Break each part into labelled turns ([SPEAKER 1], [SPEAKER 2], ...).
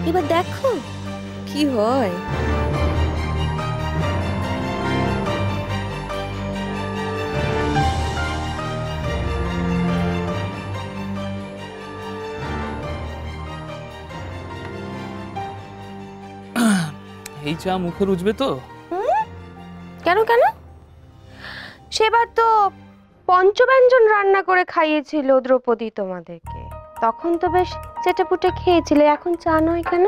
[SPEAKER 1] এবার দেখো কি হয়।
[SPEAKER 2] এই চা মুখে রুজবে তো?
[SPEAKER 1] কেন কেন? সেবার তো পঞ্চব্যঞ্জন রান্না করে খাইয়েছিল দ্রৌপদী তোমাদেরকে, তখন তো বেশ চেটেপুটে খেয়েছিলে, এখন চা নয় কেন?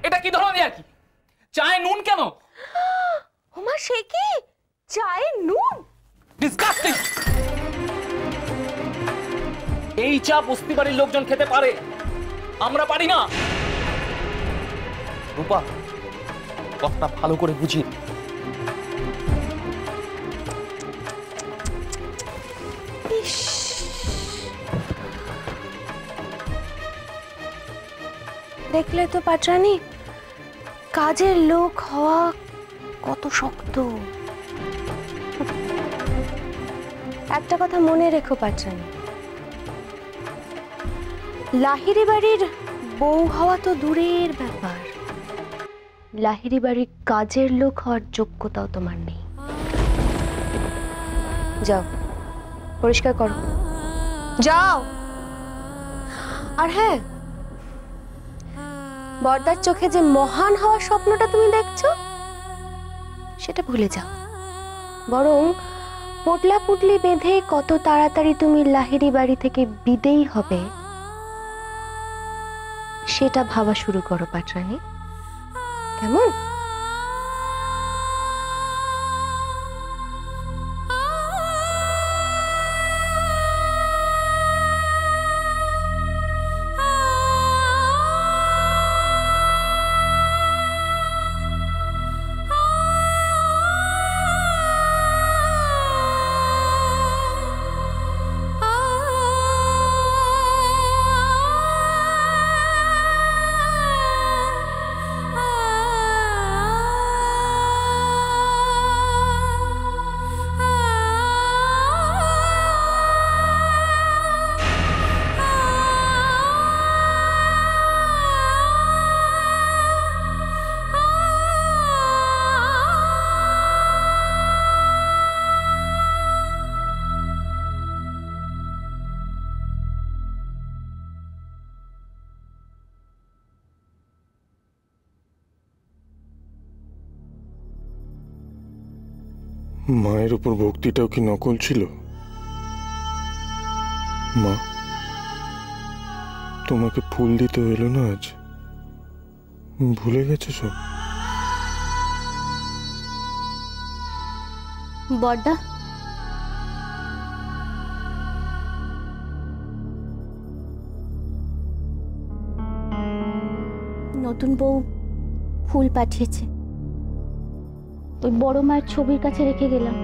[SPEAKER 2] এটা কি ধরনের আর কি? চায়ে নুন কেন?
[SPEAKER 1] ওমা, সে কি চায়ে নুন?
[SPEAKER 2] ডিসকাস্টিং! এই চা বস্তি বাড়ির লোকজন খেতে পারে, আমরা পারি না। রূপা, কথাটা ভালো করে বুঝি।
[SPEAKER 1] দেখলে তো পাটরানী, কাজের লোক হওয়া কত শক্ত। একটা কথা মনে রেখো পাটরানী, লাহিড়ী বাড়ির বউ হওয়া তো দূরের ব্যাপার, লাহিড়ী বাড়ির কাজের লোক হওয়ার যোগ্যতাও তোমার নেই। যাও, পরিষ্কার করো, যাও। আর হ্যাঁ, বর্দার চোখে যে মহান হওয়ার স্বপ্নটা তুমি দেখছো, সেটা ভুলে যাও। বরং পোটলা পুটলি বেঁধে কত তাড়াতাড়ি তুমি লাহিড়ী বাড়ি থেকে বিদেয়ী হবে, সেটা ভাবা শুরু করো পাটরানী, কেমন?
[SPEAKER 3] মায়ের উপর ভক্তিটাও কি নকল ছিল? মা, তোমাকে ফুল দিতে হইল না আজ? ভুলে গেছো সব?
[SPEAKER 1] বড়দা, নতুন বউ ফুল পাঠিয়েছে, ওই বড় মায়ের ছবির কাছে রেখে গেলাম।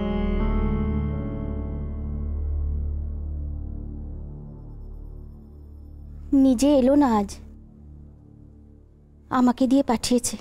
[SPEAKER 1] নিজে এলো না আজ, আমাকে দিয়ে পাঠিয়েছে।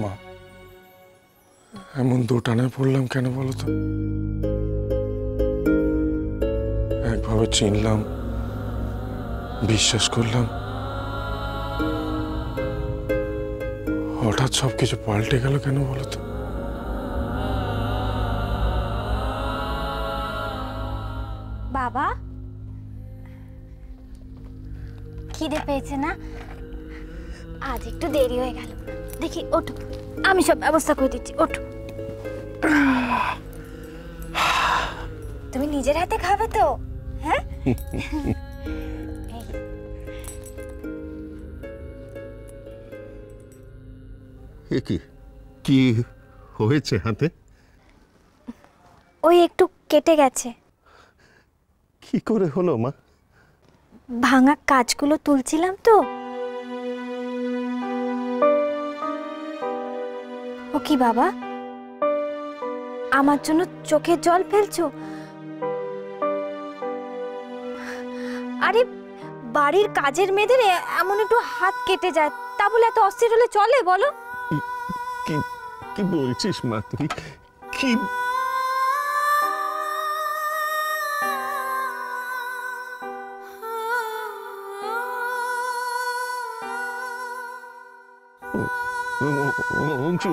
[SPEAKER 3] মা, এমন দোটানায় পড়লাম কেন বলো তো? একভাবে চিনলাম, বিশ্বাস করলাম, হঠাৎ সবকিছু পাল্টে গেল কেন বলো তো?
[SPEAKER 4] বাবা, খিদে পেয়েছে না? আজ একটু দেরি হয়ে গেল। দেখি ওঠো, আমি সব ব্যবস্থা করে দিচ্ছি, ওঠো। তুমি নিজের হাতে খাবে তো? হ্যাঁ।
[SPEAKER 5] কি কি হয়েছে হাতে?
[SPEAKER 4] ওই একটু কেটে গেছে।
[SPEAKER 5] কি করে হলো মা?
[SPEAKER 4] ভাঙা কাজগুলো তুলছিলাম তো। ও কি বাবা, আমার জন্য চোখের জল ফেলছো? আরে বাড়ির কাজের মেয়েদের এমন একটু হাত কেটে যায়, তা বলে এত অস্থির হলে চলে বলো?
[SPEAKER 5] কি কি বলছিস মা তুই? কি অংশু,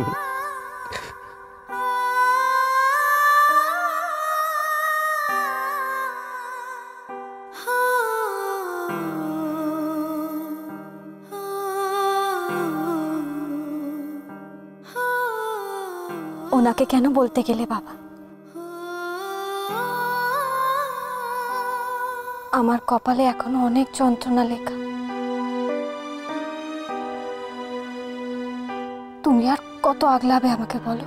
[SPEAKER 4] ওনাকে কেন বলতে গেলে বাবা? আমার কপালে এখনো অনেক যন্ত্রণা লেখা। তুমি আর কত আগলাবে আমাকে বলো?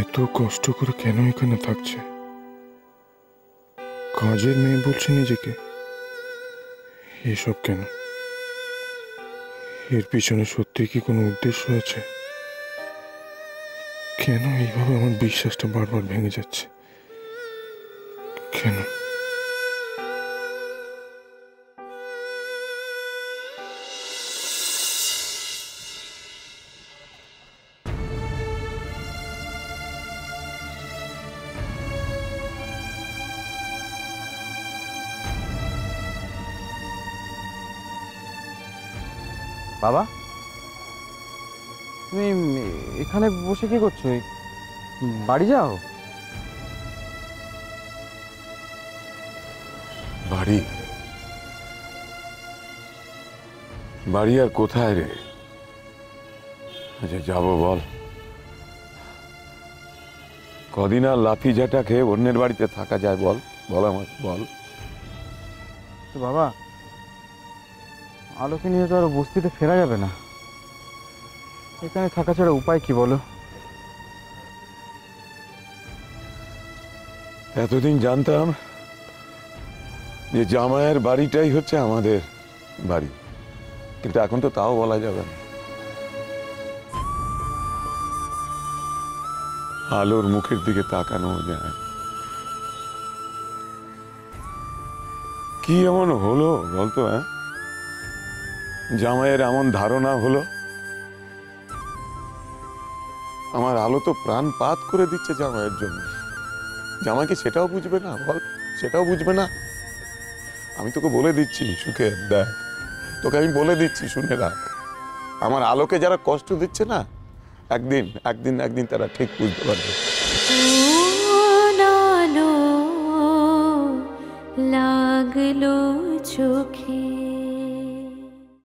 [SPEAKER 3] এত কষ্ট করে কেন এখানে থাকছে? কাজের মেয়ে বলছে নিজেকে। এসব কেন? এর পিছনে সত্যি কি কোনো উদ্দেশ্য আছে? কেন এইভাবে আমার বিশ্বাসটা বারবার ভেঙে যাচ্ছে? কেন?
[SPEAKER 6] বাবা, তুমি এখানে বসে কি করছো? বাড়ি যাও।
[SPEAKER 7] বাড়ি? বাড়ি আর কোথায় রে? আচ্ছা যাবো বল? কদিন আর লাফি ঝাঁটা খেয়ে অন্যের বাড়িতে থাকা যায় বল? বল আমাকে, বল।
[SPEAKER 6] তো বাবা, আলোকে নিয়ে তো আর বস্তিতে ফেরা যাবে না। এখানে থাকা ছাড়া উপায় কি বলো?
[SPEAKER 7] এতদিন জানতাম যে জামাইয়ের বাড়িটাই হচ্ছে আমাদের বাড়ি, কিন্তু এখন তো তাও বলা যাবে না। আলোর মুখের দিকে তাকানো যায়। কি এমন হলো বলতো? হ্যাঁ, জামাইয়ের এমন ধারণা হলো? আমার আলো তো প্রাণপাত করে দিচ্ছে জামাইয়ের জন্য। জামাইকে সেটাও বুঝবে না? বল, সেটাও বুঝবে না? আমি তোকে বলে দিচ্ছি সুখে, দেখ তোকে আমি বলে দিচ্ছি, শুনে রাখ। আমার আলোকে যারা কষ্ট দিচ্ছে না, একদিন একদিন একদিন তারা ঠিক বুঝতে পারবে।
[SPEAKER 8] লাগলো চোখে